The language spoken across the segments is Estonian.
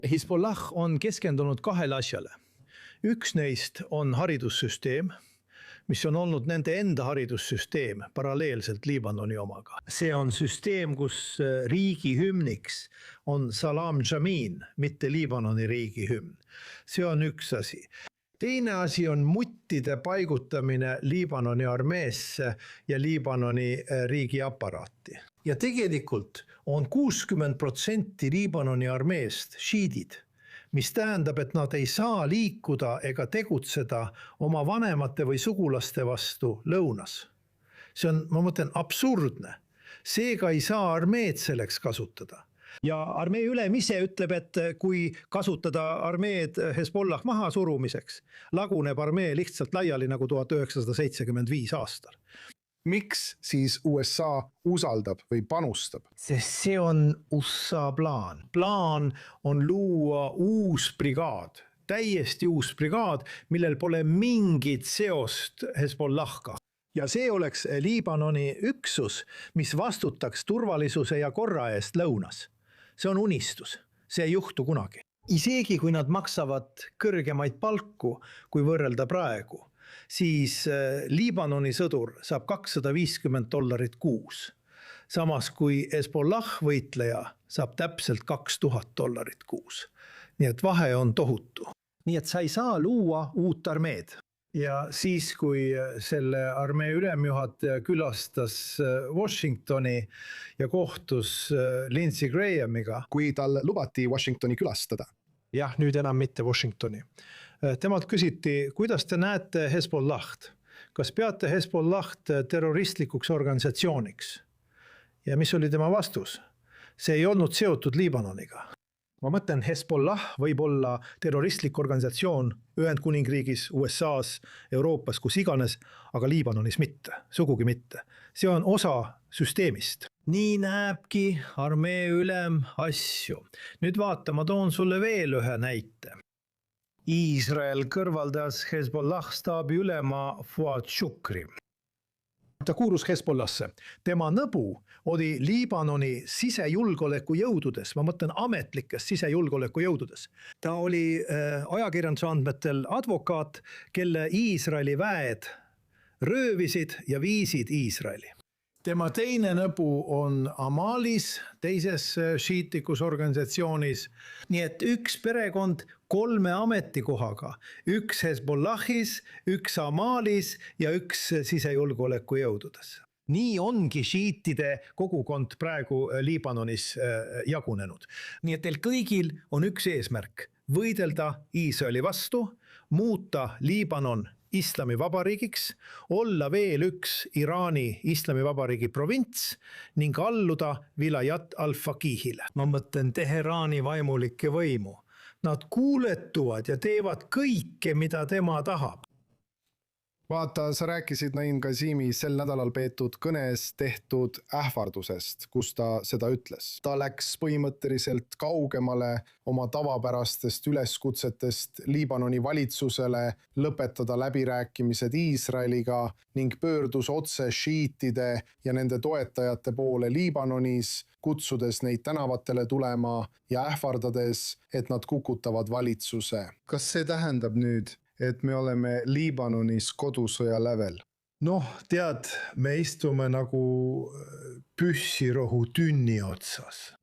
Hezbollah on keskendunud kahele asjale. Üks neist on haridussüsteem, mis on olnud nende enda haridussüsteem paralleelselt Liibanoni omaga. See on süsteem, kus riigi hümniks on Salam Jamin, mitte Liibanoni riigi hümn. See on üks asi. Teine asi on muttide paigutamine Liibanoni armeesse ja Liibanoni riigi aparaati. Ja tegelikult on 60% Liibanoni armeest šiidid, mis tähendab, et nad ei saa liikuda ega tegutseda oma vanemate või sugulaste vastu lõunas. See on, ma mõtlen, absurdne. Seega ei saa armeed selleks kasutada. Ja armee ülem ise ütleb, et kui kasutada armeed Hezbollah maha surumiseks, laguneb armee lihtsalt laiali nagu 1975 aastal. Miks siis USA usaldab või panustab? Sest see on USA plaan. Plaan on luua uus brigaad, täiesti uus brigaad, millel pole mingit seost Hezbollahga. Ja see oleks Liibanoni üksus, mis vastutaks turvalisuse ja korra eest lõunas. See on unistus, see ei juhtu kunagi. Isegi kui nad maksavad kõrgemaid palku, kui võrrelda praegu, siis Liibanoni sõdur saab $250 kuus. Samas kui Hezbollah võitleja saab täpselt $2000 kuus. Nii et vahe on tohutu. Nii et sa ei saa luua uut armeed. Ja siis, kui selle armee ülemjuhataja külastas Washingtoni ja kohtus Lindsey Grahamiga. Kui tal lubati Washingtoni külastada. Jah, nüüd enam mitte Washingtoni. Temalt küsiti, kuidas te näete Hezbollah't? Kas peate Hezbollah't terroristlikuks organisatsiooniks? Ja mis oli tema vastus? See ei olnud seotud Liibanoniga. Ma mõtlen, Hezbollah võib olla terroristlik organisatsioon Ühendkuningriigis, USA's, Euroopas, kus iganes, aga Liibanonis mitte, sugugi mitte. See on osa süsteemist. Nii näebki armee ülem asju. Nüüd vaata, ma toon sulle veel ühe näite. Iisrael kõrvaldas Hezbollah staabi ülema Fuad Shukri. Ta kuulus Hezbollasse. Tema nõbu oli Liibanoni sisejulgeoleku jõududes, ma mõtlen ametlikes sisejulgeoleku jõududes. Ta oli ajakirjanduse andmetel advokaat, kelle Iisraeli väed röövisid ja viisid Iisraeli. Tema teine nõbu on Amalis, teises šiitikus organisatsioonis. Nii et üks perekond 3 ametikohaga, üks Hezbollahis, üks Amalis ja üks sisejulgeoleku jõududes. Nii ongi šiitide kogukond praegu Liibanonis jagunenud. Nii et teil kõigil on üks eesmärk, võidelda Iisraeli vastu, muuta Liibanon Islamivabariigiks, olla veel üks Iraani Islamivabariigi provints ning alluda Vilayat al-Faqihile. Ma mõtlen Teheraani vaimulikke võimu. Nad kuuletuvad ja teevad kõike, mida tema tahab. Vaata, sa rääkisid Naim Qasimi sel nädalal peetud kõnes tehtud ähvardusest, kus ta seda ütles. Ta läks põhimõtteliselt kaugemale oma tavapärastest üleskutsetest Liibanoni valitsusele lõpetada läbirääkimised Iisraeliga ning pöördus otse šiitide ja nende toetajate poole Liibanonis, kutsudes neid tänavatele tulema ja ähvardades, et nad kukutavad valitsuse. Kas see tähendab nüüd, et me oleme Liibanonis kodusõja lävel? Noh, tead, me istume nagu püssirohu tünni otsas.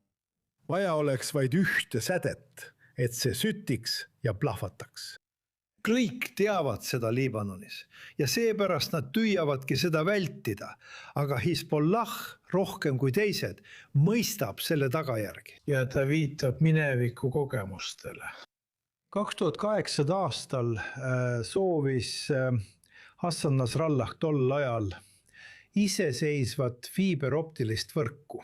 Vaja oleks vaid ühte sädet, et see sütiks ja plahvataks. Kõik teavad seda Liibanonis ja seepärast nad püüavadki seda vältida, aga Hezbollah rohkem kui teised mõistab selle tagajärgi. Ja ta viitab mineviku kogemustele. 2008 aastal soovis Hassan Nasrallah tol ajal iseseisvat fiiberoptilist võrku.